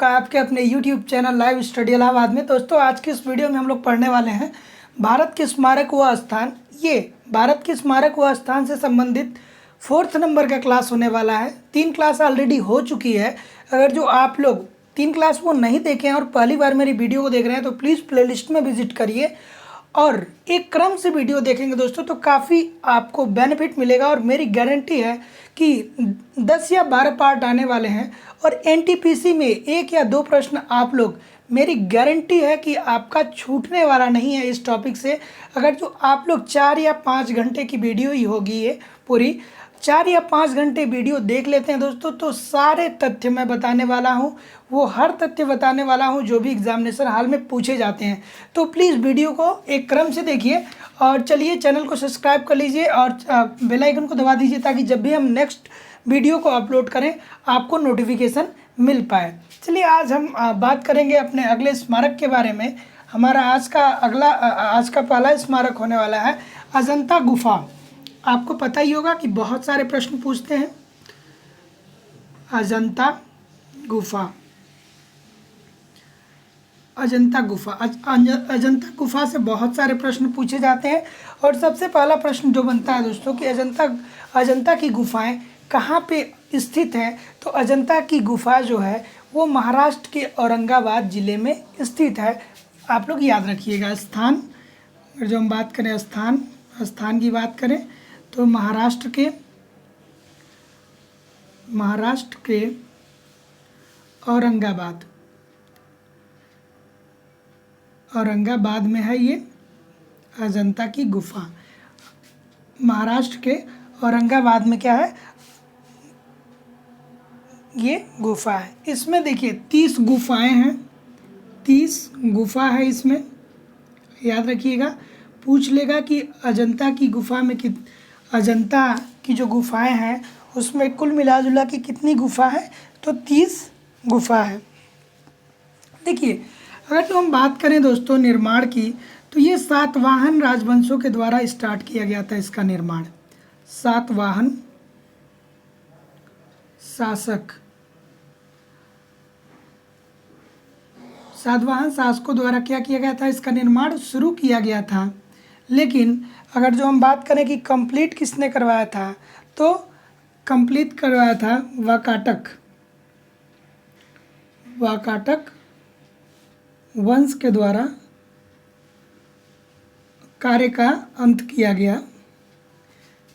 आपका आपके अपने YouTube channel live study Allahabad में। दोस्तों आज की इस वीडियो में हम लोग पढ़ने वाले हैं भारत के स्मारक व स्थान। ये भारत के स्मारक व स्थान से संबंधित 4th नंबर का क्लास होने वाला है। 3 क्लास ऑलरेडी हो चुकी है। अगर जो आप लोग 3 क्लास वो नहीं देखे हैं और पहली बार मेरी वीडियो को देख रहे हैं तो प्लीज़ प्लेलिस्ट में विजिट करिए और एक क्रम से वीडियो देखेंगे दोस्तों तो काफ़ी आपको बेनिफिट मिलेगा। और मेरी गारंटी है कि 10 या 12 पार्ट आने वाले हैं और एनटीपीसी में 1 या 2 प्रश्न आप लोग, मेरी गारंटी है कि आपका छूटने वाला नहीं है इस टॉपिक से। अगर जो आप लोग 4 या 5 घंटे की वीडियो ही होगी, ये पूरी 4 या 5 घंटे वीडियो देख लेते हैं दोस्तों तो सारे तथ्य मैं बताने वाला हूँ, वो हर तथ्य बताने वाला हूँ जो भी एग्जामिनेशन हाल में पूछे जाते हैं। तो प्लीज़ वीडियो को एक क्रम से देखिए और चलिए चैनल को सब्सक्राइब कर लीजिए और बेल आइकन को दबा दीजिए ताकि जब भी हम नेक्स्ट वीडियो को अपलोड करें आपको नोटिफिकेशन मिल पाए। चलिए आज हम बात करेंगे अपने अगले स्मारक के बारे में। हमारा आज का पहला स्मारक होने वाला है अजंता गुफा। आपको पता ही होगा कि बहुत सारे प्रश्न पूछते हैं। अजंता गुफा, अजंता गुफा, अजंता गुफा से बहुत सारे प्रश्न पूछे जाते हैं। और सबसे पहला प्रश्न जो बनता है दोस्तों कि अजंता की गुफाएं कहाँ पे स्थित हैं, तो अजंता की गुफा जो है वो महाराष्ट्र के औरंगाबाद ज़िले में स्थित है। आप लोग याद रखिएगा स्थान, जो हम बात करें स्थान की बात करें तो महाराष्ट्र के औरंगाबाद में है ये अजंता की गुफा। महाराष्ट्र के औरंगाबाद में क्या है, ये गुफा है। इसमें देखिए 30 गुफाएं हैं, 30 गुफा है इसमें। याद रखिएगा, पूछ लेगा कि अजंता की गुफा में अजंता की जो गुफाएं हैं उसमें कुल मिला के कितनी गुफा है, तो 30 गुफा है। देखिए अगर जो हम बात करें दोस्तों निर्माण की, तो ये सातवाहन राजवंशों के द्वारा स्टार्ट किया गया था इसका निर्माण। सातवाहन शासकों द्वारा क्या किया गया था, इसका निर्माण शुरू किया गया था। लेकिन अगर जो हम बात करें कि कंप्लीट किसने करवाया था, तो कंप्लीट करवाया था वाकाटक वंश के द्वारा कार्य का अंत किया गया।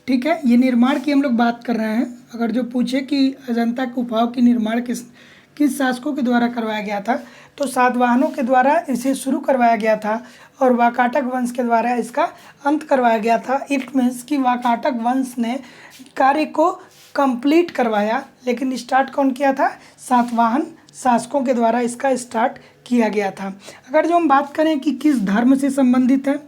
ठीक है, ये निर्माण की हम लोग बात कर रहे हैं। अगर जो पूछे कि अजंता गुफाओं की निर्माण किस शासकों के द्वारा करवाया गया था, तो सातवाहनों के द्वारा इसे शुरू करवाया गया था और वाकाटक वंश के द्वारा इसका अंत करवाया गया था। इट मीन्स कि वाकाटक वंश ने कार्य को कंप्लीट करवाया, लेकिन स्टार्ट कौन किया था, सातवाहन शासकों के द्वारा इसका स्टार्ट किया गया था। अगर जो हम बात करें कि किस धर्म से संबंधित है,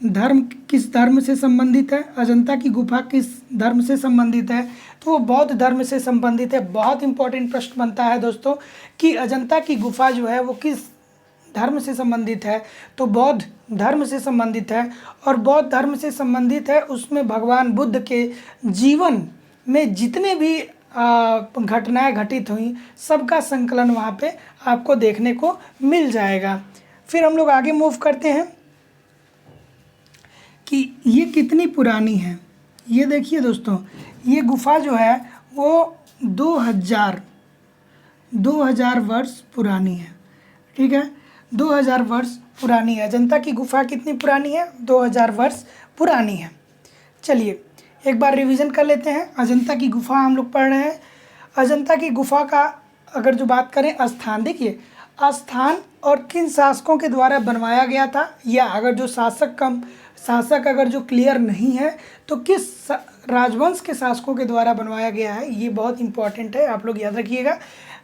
किस धर्म से संबंधित है, अजंता की गुफा किस धर्म से संबंधित है, तो वो बौद्ध धर्म से संबंधित है। बहुत इंपॉर्टेंट प्रश्न बनता है दोस्तों कि अजंता की गुफा जो है वो किस धर्म से संबंधित है, तो बौद्ध धर्म से संबंधित है। और बौद्ध धर्म से संबंधित है उसमें भगवान बुद्ध के जीवन में जितने भी घटनाएं घटित हुई सबका संकलन वहाँ पे आपको देखने को मिल जाएगा। फिर हम लोग आगे मूव करते हैं कि ये कितनी पुरानी है। ये देखिए दोस्तों, ये गुफा जो है वो 2000 वर्ष पुरानी है। ठीक है, 2000 वर्ष पुरानी है। अजंता की गुफा कितनी पुरानी है, 2000 वर्ष पुरानी है। चलिए एक बार रिवीजन कर लेते हैं। अजंता की गुफा हम लोग पढ़ रहे हैं। अजंता की गुफा का अगर जो बात करें स्थान, देखिए स्थान और किन शासकों के द्वारा बनवाया गया था, या अगर जो शासक अगर जो क्लियर नहीं है तो किस राजवंश के शासकों के द्वारा बनवाया गया है, ये बहुत इंपॉर्टेंट है, आप लोग याद रखिएगा।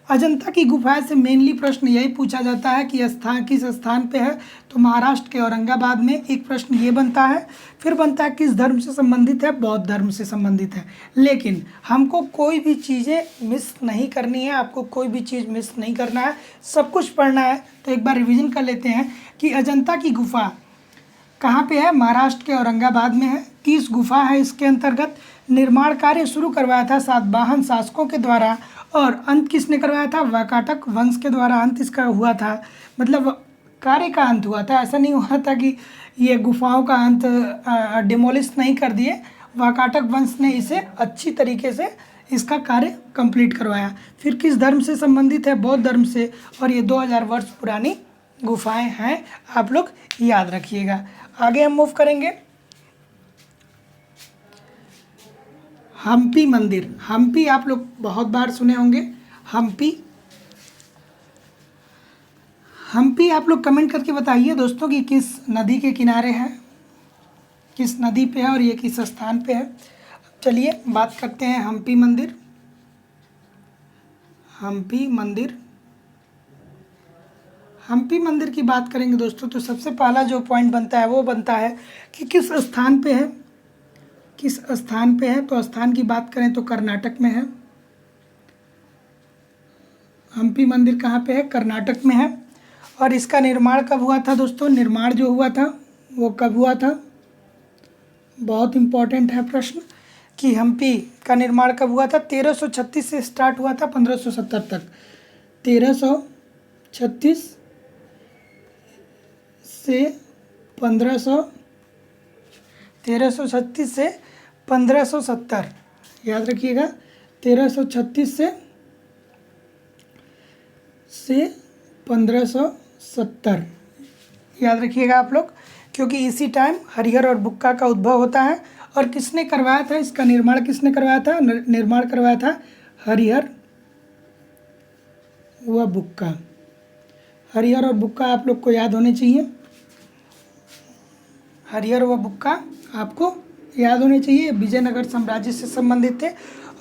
अजंता की गुफा से मेनली प्रश्न यही पूछा जाता है कि स्थान किस स्थान पे है, तो महाराष्ट्र के औरंगाबाद में एक प्रश्न ये बनता है। फिर बनता है किस धर्म से संबंधित है, बौद्ध धर्म से संबंधित है। लेकिन हमको कोई भी चीज़ें मिस नहीं करनी है, आपको कोई भी चीज़ मिस नहीं करना है, सब कुछ पढ़ना है। तो एक बार रिविज़न कर लेते हैं कि अजंता की गुफा कहाँ पे है, महाराष्ट्र के औरंगाबाद में है। किस गुफा है इसके अंतर्गत, निर्माण कार्य शुरू करवाया था सातवाहन शासकों के द्वारा, और अंत किसने करवाया था? वाकाटक वंश के द्वारा अंत इसका हुआ था। मतलब कार्य का अंत हुआ था, ऐसा नहीं हुआ था कि ये गुफाओं का अंत डिमोलिश नहीं कर दिए। वाकाटक वंश ने इसे अच्छी तरीके से इसका कार्य कंप्लीट करवाया। फिर किस धर्म से संबंधित है? बौद्ध धर्म से, और ये 2000 वर्ष पुरानी गुफाएं हैं, आप लोग याद रखिएगा। आगे हम मूव करेंगे। हम्पी मंदिर, हम्पी आप लोग बहुत बार सुने होंगे। हम्पी आप लोग कमेंट करके बताइए दोस्तों कि किस नदी के किनारे है, किस नदी पे है और ये किस स्थान पे है। चलिए बात करते हैं हम्पी मंदिर। हम्पी मंदिर की बात करेंगे दोस्तों, तो सबसे पहला जो पॉइंट बनता है वो बनता है कि किस स्थान पे है। तो स्थान की बात करें तो कर्नाटक में है। हम्पी मंदिर कहाँ पे है? कर्नाटक में है। और इसका निर्माण कब हुआ था दोस्तों? निर्माण जो हुआ था वो कब हुआ था? बहुत इम्पोर्टेंट है प्रश्न कि हम्पी का निर्माण कब हुआ था। 1336 से स्टार्ट हुआ था 1570 तक। 1336 से 1570, याद रखिएगा। 1336 से 1570 याद रखिएगा आप लोग, क्योंकि इसी टाइम हरिहर और बुक्का का उद्भव होता है। और किसने करवाया था इसका निर्माण? किसने करवाया था? निर्माण करवाया था हरिहर व बुक्का। हरिहर और बुक्का आप लोग को याद होने चाहिए। हरिहर व बुक्का आपको याद होने चाहिए। विजयनगर साम्राज्य से संबंधित थे,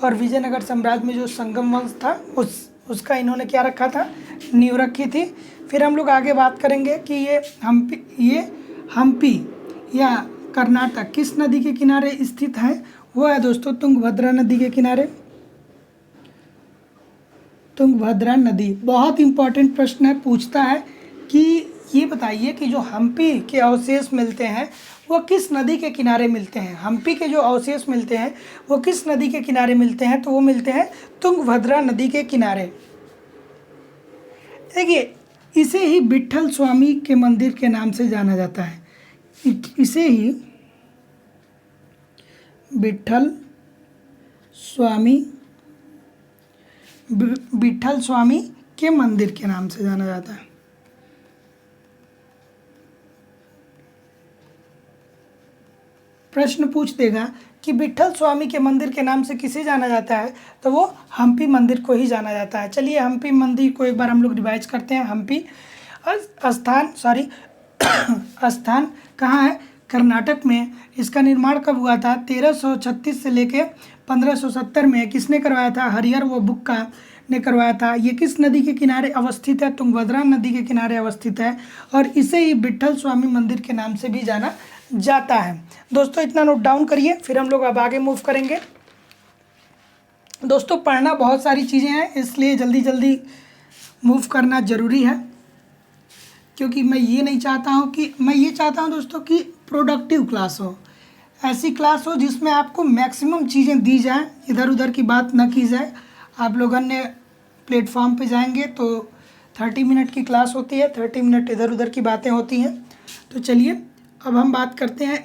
और विजयनगर साम्राज्य में जो संगम वंश था उसका इन्होंने क्या रखा था? नींव रखी थी। फिर हम लोग आगे बात करेंगे कि ये हम्पी या कर्नाटक किस नदी के किनारे स्थित है। वो है दोस्तों तुंगभद्रा नदी के किनारे। तुंगभद्रा नदी बहुत इंपॉर्टेंट प्रश्न है, पूछता है कि ये बताइए कि जो हम्पी के अवशेष मिलते हैं वो किस नदी के किनारे मिलते हैं। हम्पी के जो अवशेष मिलते हैं वो किस नदी के किनारे मिलते हैं? तो वो मिलते हैं तुंगभद्रा नदी के किनारे। देखिए, इसे ही विट्ठल स्वामी के मंदिर के नाम से जाना जाता है। इसे ही विट्ठल स्वामी के मंदिर के नाम से जाना जाता है। प्रश्न पूछ देगा कि विट्ठल स्वामी के मंदिर के नाम से किसे जाना जाता है, तो वो हम्पी मंदिर को ही जाना जाता है। चलिए हम्पी मंदिर को एक बार हम लोग रिवाइज करते हैं। हम्पी स्थान कहाँ है? कर्नाटक में। इसका निर्माण कब हुआ था? 1336 से लेके 1570 में। किसने करवाया था? हरिहर व बुक्का ने करवाया था। ये किस नदी के किनारे अवस्थित है? तुंगभद्रा नदी के किनारे अवस्थित है, और इसे ही विट्ठल स्वामी मंदिर के नाम से भी जाना जाता है। दोस्तों इतना नोट डाउन करिए, फिर हम लोग अब आगे मूव करेंगे। दोस्तों पढ़ना बहुत सारी चीज़ें हैं, इसलिए जल्दी जल्दी मूव करना ज़रूरी है, क्योंकि मैं ये चाहता हूँ दोस्तों कि प्रोडक्टिव क्लास हो, ऐसी क्लास हो जिसमें आपको मैक्सिमम चीज़ें दी जाएं, इधर उधर की बात ना की जाए। आप लोग अन्य प्लेटफॉर्म पे जाएंगे तो 30 मिनट की क्लास होती है, 30 मिनट इधर उधर की बातें होती हैं। तो चलिए अब हम बात करते हैं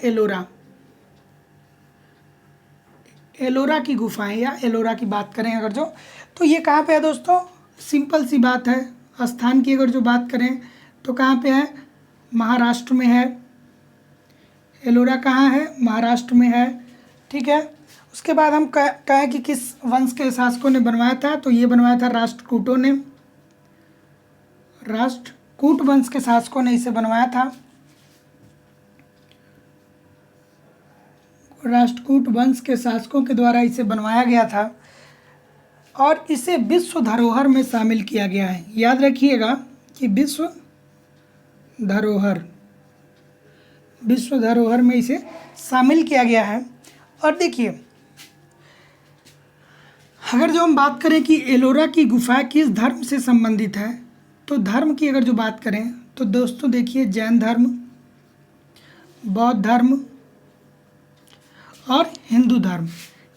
एलोरा की गुफाएं, या एलोरा की बात करें अगर जो, तो ये कहाँ पे है दोस्तों? सिंपल सी बात है, स्थान की अगर जो बात करें तो कहाँ पे है? महाराष्ट्र में है। एलोरा कहाँ है? महाराष्ट्र में है, ठीक है। उसके बाद हम कहें कि किस वंश के शासकों ने बनवाया था, तो ये बनवाया था राष्ट्रकूटों ने। राष्ट्रकूट वंश के शासकों ने इसे बनवाया था। राष्ट्रकूट वंश के शासकों के द्वारा इसे बनवाया गया था, और इसे विश्व धरोहर में शामिल किया गया है। याद रखिएगा कि विश्व धरोहर में इसे शामिल किया गया है। और देखिए, अगर जो हम बात करें कि एलोरा की गुफा किस धर्म से संबंधित है, तो धर्म की अगर जो बात करें तो दोस्तों देखिए, जैन धर्म, बौद्ध धर्म और हिंदू धर्म,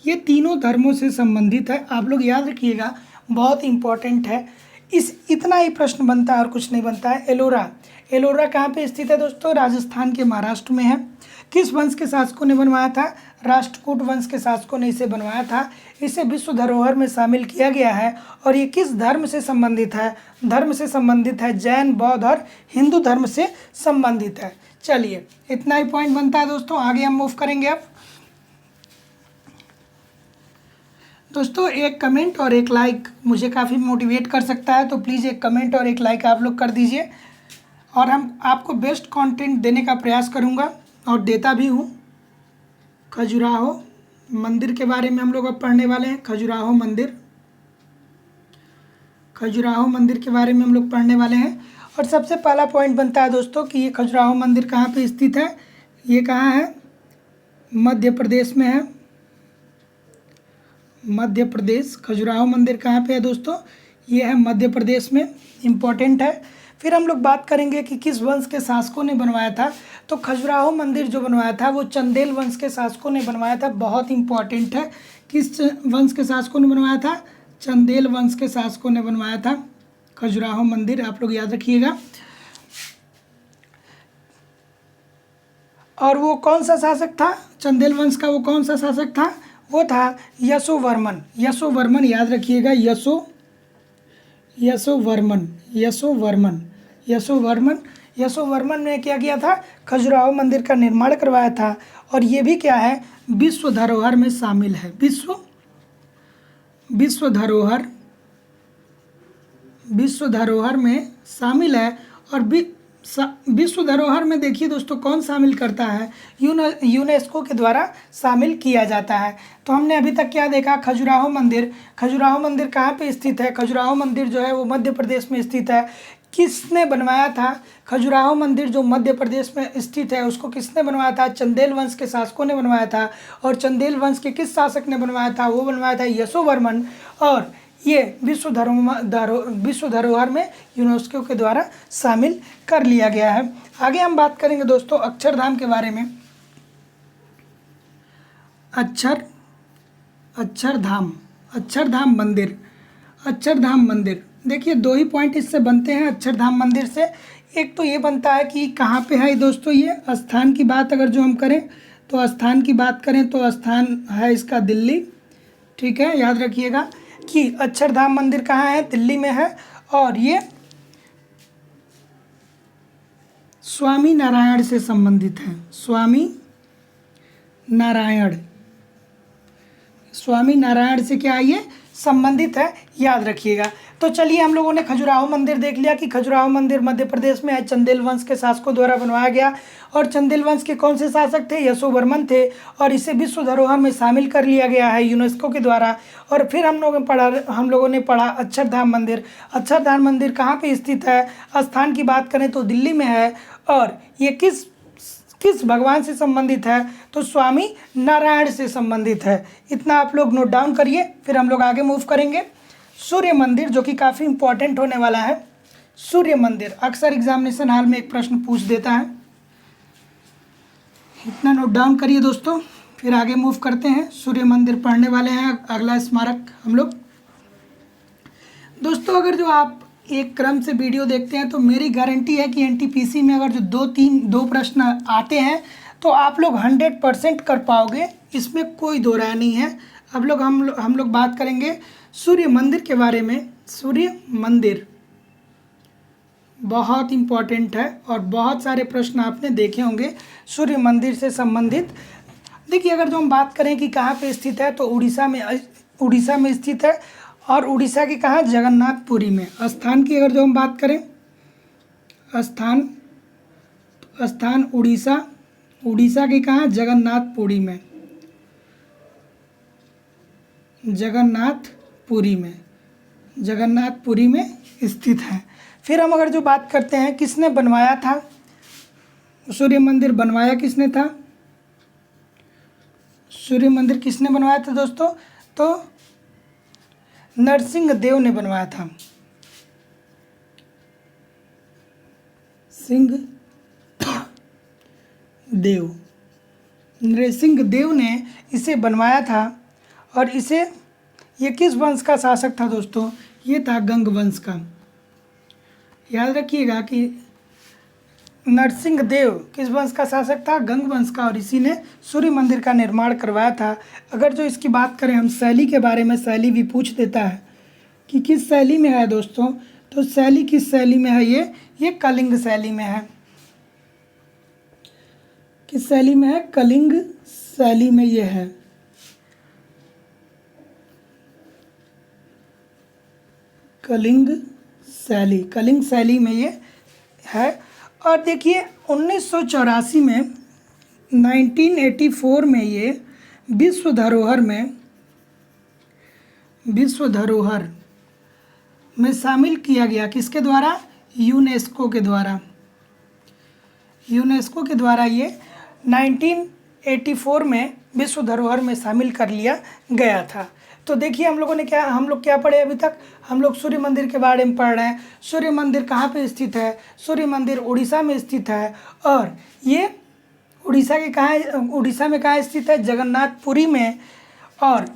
ये तीनों धर्मों से संबंधित है। आप लोग याद रखिएगा, बहुत इंपॉर्टेंट है। इस इतना ही प्रश्न बनता है और कुछ नहीं बनता है। एलोरा, एलोरा कहाँ पे स्थित है दोस्तों? राजस्थान के महाराष्ट्र में है। किस वंश के शासकों ने बनवाया था? राष्ट्रकूट वंश के शासकों ने इसे बनवाया था। इसे विश्व धरोहर में शामिल किया गया है। और ये किस धर्म से संबंधित है? धर्म से संबंधित है, जैन, बौद्ध और हिंदू धर्म से संबंधित है। चलिए, इतना ही पॉइंट बनता है दोस्तों। आगे हम मूव करेंगे। अब दोस्तों, एक कमेंट और एक लाइक मुझे काफ़ी मोटिवेट कर सकता है, तो प्लीज़ एक कमेंट और एक लाइक आप लोग कर दीजिए। और हम आपको बेस्ट कंटेंट देने का प्रयास करूंगा और देता भी हूं। खजुराहो मंदिर के बारे में हम लोग अब पढ़ने वाले हैं। खजुराहो मंदिर, खजुराहो मंदिर के बारे में हम लोग पढ़ने वाले हैं। और सबसे पहला पॉइंट बनता है दोस्तों कि ये खजुराहो मंदिर कहाँ पे स्थित है? ये कहाँ है? मध्य प्रदेश में है। मध्य प्रदेश। खजुराहो मंदिर कहाँ पे है दोस्तों? ये है मध्य प्रदेश में। इम्पोर्टेंट है। फिर हम लोग बात करेंगे कि किस वंश के शासकों ने बनवाया था। तो खजुराहो मंदिर जो बनवाया था वो चंदेल वंश के शासकों ने बनवाया था। बहुत इंपॉर्टेंट है। किस वंश के शासकों ने बनवाया था? चंदेल वंश के शासकों ने बनवाया था खजुराहो मंदिर। आप लोग याद रखिएगा। और वो कौन सा शासक था चंदेल वंश का? वो कौन सा शासक था? वो था यशोवर्मन। यशोवर्मन, याद रखिएगा। यशोवर्मन ने क्या किया था? खजुराहो मंदिर का निर्माण करवाया था। और ये भी क्या है? विश्व धरोहर में शामिल है। विश्व धरोहर में शामिल है। और विश्व धरोहर में देखिए दोस्तों कौन शामिल करता है? यूनेस्को के द्वारा शामिल किया जाता है। तो हमने अभी तक क्या देखा? खजुराहो मंदिर। खजुराहो मंदिर कहाँ पे स्थित है? खजुराहो मंदिर जो है वो मध्य प्रदेश में स्थित है। किसने बनवाया था? खजुराहो मंदिर जो मध्य प्रदेश में स्थित है उसको किसने बनवाया था? चंदेल वंश के शासकों ने बनवाया था। और चंदेल वंश के किस शासक ने बनवाया था? वो बनवाया था यशोवर्मन। और ये विश्व धरोहर में यूनेस्को के द्वारा शामिल कर लिया गया है। आगे हम बात करेंगे दोस्तों अक्षरधाम के बारे में। अक्षरधाम मंदिर देखिए, दो ही पॉइंट इससे बनते हैं अक्षरधाम मंदिर से। एक तो ये बनता है कि कहाँ पे है दोस्तों? ये स्थान की बात अगर जो हम करें तो स्थान की बात करें तो स्थान है इसका दिल्ली। ठीक है, याद रखिएगा कि अक्षरधाम मंदिर कहाँ है? दिल्ली में है। और ये स्वामी नारायण से संबंधित है। स्वामी नारायण से क्या है? ये संबंधित है, याद रखिएगा। तो चलिए, हम लोगों ने खजुराहो मंदिर देख लिया कि खजुराहो मंदिर मध्य प्रदेश में है, चंदेल वंश के शासकों द्वारा बनवाया गया। और चंदेल वंश के कौन से शासक थे? यशोवर्मन थे। और इसे विश्व धरोहर में शामिल कर लिया गया है यूनेस्को के द्वारा। और फिर हम लोगों ने पढ़ा अक्षरधाम मंदिर। अक्षरधाम मंदिर कहाँ पे स्थित है? स्थान की बात करें तो दिल्ली में है। और ये किस भगवान से संबंधित है? तो स्वामी नारायण से संबंधित है। इतना आप लोग नोट डाउन करिए। फिर हम लोग आगे मूव करेंगे। सूर्य मंदिर, जो कि काफ़ी इंपॉर्टेंट होने वाला है। सूर्य मंदिर अक्सर एग्जामिनेशन हॉल में एक प्रश्न पूछ देता है। इतना नोट डाउन करिए दोस्तों, फिर आगे मूव करते हैं। सूर्य मंदिर पढ़ने वाले हैं। अगला स्मारक हम लोग दोस्तों, अगर जो आप एक क्रम से वीडियो देखते हैं तो मेरी गारंटी है कि एनटीपीसी में अगर जो दो प्रश्न आते हैं तो आप लोग 100% कर पाओगे, इसमें कोई दो राय नहीं है। अब लोग हम लोग बात करेंगे सूर्य मंदिर के बारे में। सूर्य मंदिर बहुत इम्पॉर्टेंट है और बहुत सारे प्रश्न आपने देखे होंगे सूर्य मंदिर से संबंधित। देखिए, अगर जो हम बात करें कि कहाँ पे स्थित है तो उड़ीसा में स्थित है। और उड़ीसा के कहाँ? जगन्नाथपुरी में। स्थान की अगर जो हम बात करें, स्थान उड़ीसा के कहाँ? जगन्नाथपुरी में स्थित है। फिर हम अगर जो बात करते हैं किसने बनवाया था सूर्य मंदिर? बनवाया किसने था? सूर्य मंदिर किसने बनवाया था दोस्तों? तो नरसिंह देव ने बनवाया था। नरसिंह देव ने इसे बनवाया था। और इसे ये किस वंश का शासक था दोस्तों? ये था गंग वंश का। याद रखिएगा कि नरसिंह देव किस वंश का शासक था? गंग वंश का, और इसी ने सूर्य मंदिर का निर्माण करवाया था। अगर जो इसकी बात करें हम शैली के बारे में, शैली भी पूछ देता है कि किस शैली में है दोस्तों, तो शैली किस शैली में है? ये कलिंग शैली में है। किस शैली में है? कलिंग शैली में ये है। कलिंग शैली में ये है। और देखिए 1984 में 1984 में ये विश्व धरोहर में शामिल किया गया। किसके द्वारा? यूनेस्को के द्वारा। यूनेस्को के द्वारा ये 1984 में विश्व धरोहर में शामिल कर लिया गया था। तो देखिए हम लोग क्या पढ़े अभी तक? हम लोग सूर्य मंदिर के बारे में पढ़ रहे हैं। सूर्य मंदिर कहाँ पे स्थित है? सूर्य मंदिर उड़ीसा में स्थित है। और ये उड़ीसा में कहाँ स्थित है? जगन्नाथपुरी में। और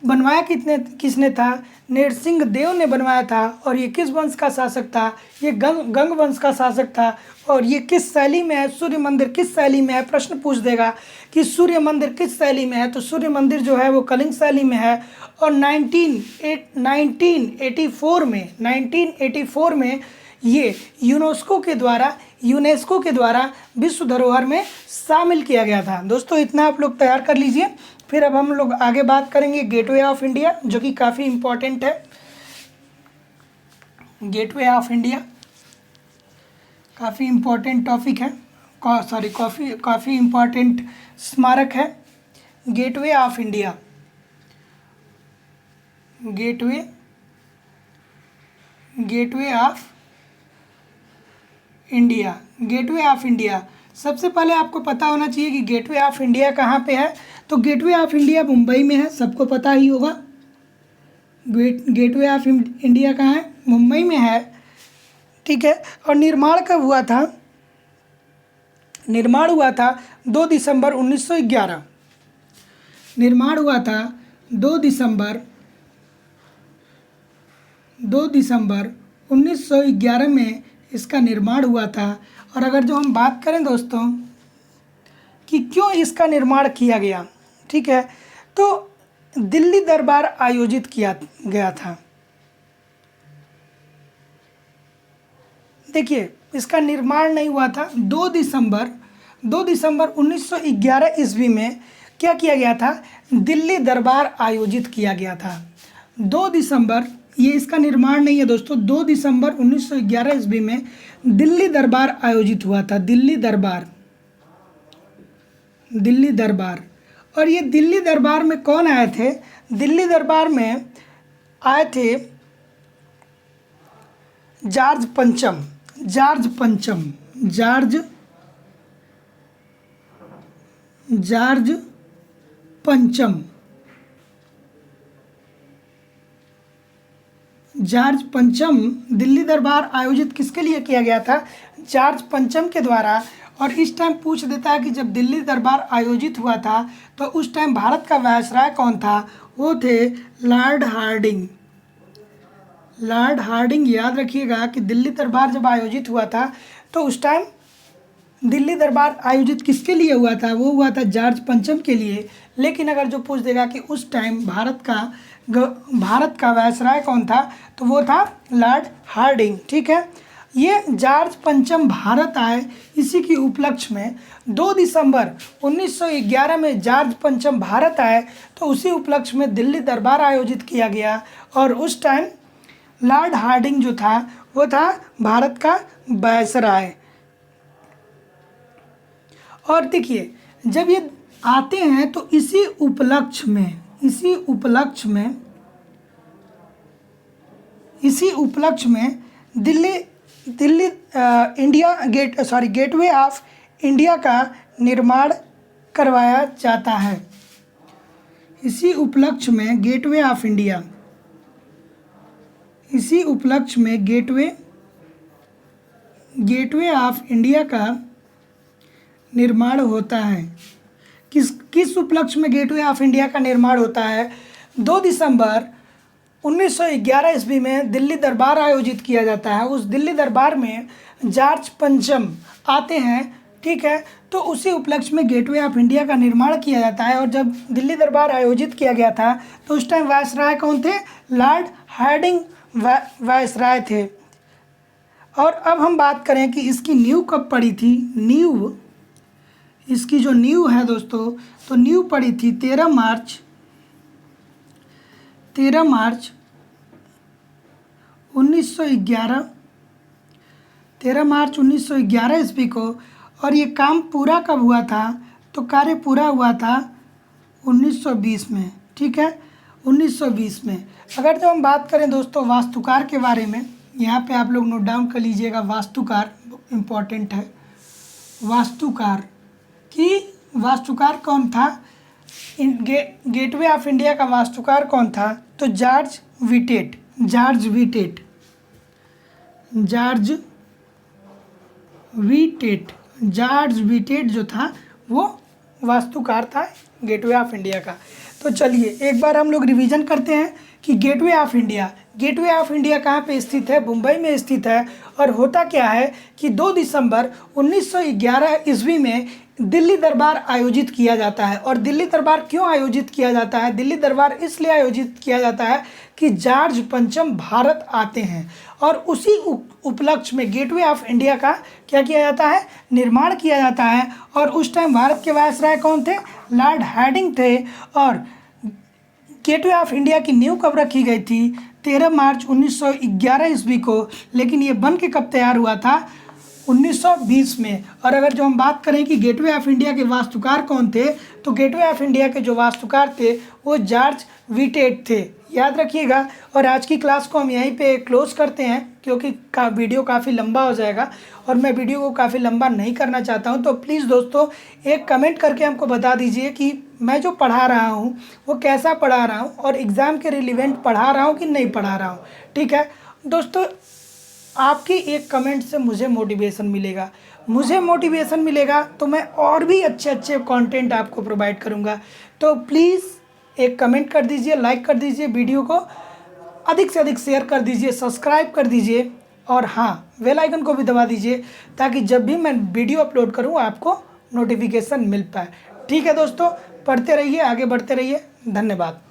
बनवाया किसने था? नरसिंह देव ने बनवाया था। और ये किस वंश का शासक था? ये गंग वंश का शासक था। और ये किस शैली में है? सूर्य मंदिर किस शैली में है? प्रश्न पूछ देगा कि सूर्य मंदिर किस शैली में है, तो सूर्य मंदिर जो है वो कलिंग शैली में है। और 1984 में ये यूनेस्को के द्वारा विश्व धरोहर में शामिल किया गया था। दोस्तों इतना आप लोग तैयार कर लीजिए। फिर अब हम लोग आगे बात करेंगे गेटवे ऑफ इंडिया, जो कि काफ़ी इम्पोर्टेंट है। गेटवे ऑफ इंडिया काफ़ी इम्पोर्टेंट टॉपिक है, काफ़ी इम्पोर्टेंट स्मारक है। Gateway of India, gateway of India. सबसे पहले आपको पता होना चाहिए कि गेटवे ऑफ इंडिया कहाँ पे है। तो गेटवे ऑफ इंडिया मुंबई में है, सबको पता ही होगा। गेटवे ऑफ इंडिया कहाँ है? मुंबई में है, ठीक है। और निर्माण कब हुआ था? निर्माण हुआ था 2 दिसंबर 1911। निर्माण हुआ था 2 दिसंबर 1911 में इसका निर्माण हुआ था। और अगर जो हम बात करें दोस्तों कि क्यों इसका निर्माण किया गया, ठीक है, तो दिल्ली दरबार आयोजित किया गया था। देखिए इसका निर्माण नहीं हुआ था। 2 दिसंबर 1911 ईस्वी में क्या किया गया था? दिल्ली दरबार आयोजित किया गया था। 2 दिसंबर, ये इसका निर्माण नहीं है दोस्तों। 2 दिसंबर 1911 ईस्वी में दिल्ली दरबार आयोजित हुआ था। दिल्ली दरबार। और ये दिल्ली दरबार में कौन आए थे? दिल्ली दरबार में आए थे जॉर्ज पंचम। जॉर्ज पंचम दिल्ली दरबार आयोजित किसके लिए किया गया था? जॉर्ज पंचम के द्वारा। और इस टाइम पूछ देता है कि जब दिल्ली दरबार आयोजित हुआ था तो उस टाइम भारत का वायसराय कौन था? वो थे लॉर्ड हार्डिंग। याद रखिएगा कि दिल्ली दरबार जब आयोजित हुआ था तो उस टाइम दिल्ली दरबार आयोजित किसके लिए हुआ था? वो हुआ था जॉर्ज पंचम के लिए। लेकिन अगर जो पूछ देगा कि उस टाइम भारत का वायसराय कौन था, तो वो था लॉर्ड हार्डिंग, ठीक है। ये जॉर्ज पंचम भारत आए, इसी की उपलक्ष्य में 2 दिसंबर 1911 में जॉर्ज पंचम भारत आए, तो उसी उपलक्ष्य में दिल्ली दरबार आयोजित किया गया। और उस टाइम लॉर्ड हार्डिंग जो था वो था भारत का वायसराय। और देखिए जब ये आते हैं तो इसी उपलक्ष्य में गेटवे ऑफ इंडिया का निर्माण करवाया जाता है। इसी उपलक्ष्य में गेटवे ऑफ इंडिया का निर्माण होता है। किस उपलक्ष्य में गेटवे ऑफ इंडिया का निर्माण होता है? 2 दिसंबर 1911 ईस्वी में दिल्ली दरबार आयोजित किया जाता है। उस दिल्ली दरबार में जॉर्ज पंचम आते हैं, ठीक है। तो उसी उपलक्ष्य में गेटवे ऑफ इंडिया का निर्माण किया जाता है। और जब दिल्ली दरबार आयोजित किया गया था तो उस टाइम वायसराय कौन थे? लॉर्ड हार्डिंग वायसराय थे। और अब हम बात करें कि इसकी नींव कब पड़ी थी। नींव, इसकी जो नींव है दोस्तों, तो नींव पड़ी थी 13 मार्च 1911 13 मार्च 1911 ईस्वी को। और ये काम पूरा कब हुआ था? तो कार्य पूरा हुआ था 1920 में, ठीक है, 1920 में। अगर जो हम बात करें दोस्तों वास्तुकार के बारे में, यहाँ पे आप लोग नोट डाउन कर लीजिएगा, वास्तुकार इम्पोर्टेंट है। वास्तुकार कौन था? गेटवे ऑफ इंडिया का वास्तुकार कौन था? तो जॉर्ज विटेट जो था वो वास्तुकार था गेटवे ऑफ इंडिया का। तो चलिए एक बार हम लोग रिवीजन करते हैं कि गेटवे ऑफ इंडिया कहाँ पे स्थित है? मुंबई में स्थित है। और होता क्या है कि 2 दिसंबर 1911 ईस्वी में दिल्ली दरबार आयोजित किया जाता है। और दिल्ली दरबार क्यों आयोजित किया जाता है? दिल्ली दरबार इसलिए आयोजित किया जाता है कि जॉर्ज पंचम भारत आते हैं। और उसी उपलक्ष्य में गेटवे ऑफ इंडिया का क्या किया जाता है? निर्माण किया जाता है। और उस टाइम भारत के वायसराय कौन थे? लॉर्ड हार्डिंग थे। और गेटवे ऑफ इंडिया की नींव कब रखी गई थी? 13 मार्च 1911 ईस्वी को। लेकिन ये बन के कब तैयार हुआ था? 1920 में। और अगर जो हम बात करें कि गेटवे ऑफ इंडिया के वास्तुकार कौन थे, तो गेटवे ऑफ इंडिया के जो वास्तुकार थे वो जॉर्ज विटेट थे, याद रखिएगा। और आज की क्लास को हम यहीं पे क्लोज करते हैं क्योंकि वीडियो काफ़ी लंबा हो जाएगा और मैं वीडियो को काफ़ी लंबा नहीं करना चाहता हूं। तो प्लीज़ दोस्तों एक कमेंट करके हमको बता दीजिए कि मैं जो पढ़ा रहा हूं वो कैसा पढ़ा रहा हूं और एग्ज़ाम के रिलेवेंट पढ़ा रहा हूं कि नहीं पढ़ा रहा हूं, ठीक है दोस्तों। आपकी एक कमेंट से मुझे मोटिवेशन मिलेगा तो मैं और भी अच्छे कंटेंट आपको प्रोवाइड करूंगा। तो प्लीज़ एक कमेंट कर दीजिए, लाइक कर दीजिए, वीडियो को अधिक से अधिक शेयर कर दीजिए, सब्सक्राइब कर दीजिए और हाँ बेल आइकन को भी दबा दीजिए ताकि जब भी मैं वीडियो अपलोड करूँ आपको नोटिफिकेशन मिल पाए। ठीक है दोस्तों, पढ़ते रहिए, आगे बढ़ते रहिए। धन्यवाद।